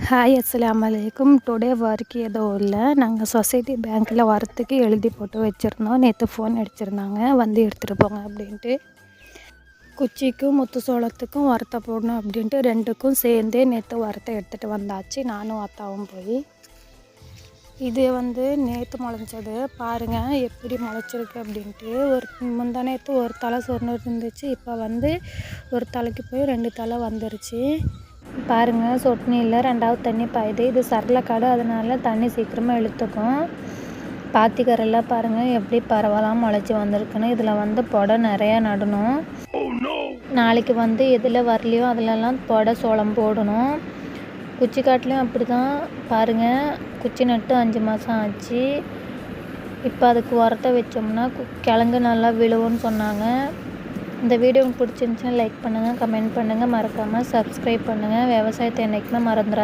Hi அஸ்ஸலாமு அலைக்கும். Today work எதுவும் இல்லை. நாங்கள் சொசைட்டி பேங்க்கில் வரத்துக்கு எழுதி போட்டு வச்சுருந்தோம். நேற்று ஃபோன் அடிச்சிருந்தாங்க வந்து எடுத்துகிட்டு போங்க அப்படின்ட்டு. குச்சிக்கும் முத்து சோளத்துக்கும் உரத்தை போடணும் அப்படின்ட்டு ரெண்டுக்கும் சேர்ந்தே நேற்று உரத்தை எடுத்துகிட்டு வந்தாச்சு. நானும் அத்தாவும் போய் இது நேற்று முளைச்சது பாருங்கள் எப்படி முளைச்சிருக்கு அப்படின்ட்டு. முந்தா நேற்று ஒரு தலை சொர்ணு இருந்துச்சு. இப்போ ஒரு தலைக்கு போய் 2 தலை வந்துருச்சு. பாருங்கள் சொட்னியில் 2வது தண்ணி பாயுது. இது சரளக்காடு, அதனால தண்ணி சீக்கிரமாக இழுத்துக்கும். பாத்திக்கரெல்லாம் பாருங்கள் எப்படி பரவலாம் முளைச்சி வந்திருக்குன்னு. இதில் புடை நிறையா நடணும். நாளைக்கு எதில் வரலையோ அதிலெல்லாம் புடை சோளம் போடணும். குச்சி காட்டிலையும் அப்படி தான் பாருங்கள். குச்சி நட்டு 5 மாதம் ஆச்சு. இப்போ அதுக்கு உரத்தை வச்சோம்னா கிழங்கு நல்லா விழுவுன்னு சொன்னாங்க. இந்த வீடியோ உங்களுக்கு பிடிச்சிருந்துச்சுன்னா லைக் பண்ணுங்கள், கமெண்ட் பண்ணுங்கள், மறக்காமல் சப்ஸ்கிரைப் பண்ணுங்கள். விவசாயத்தை என்றைக்குமே மறந்துடாதீங்க.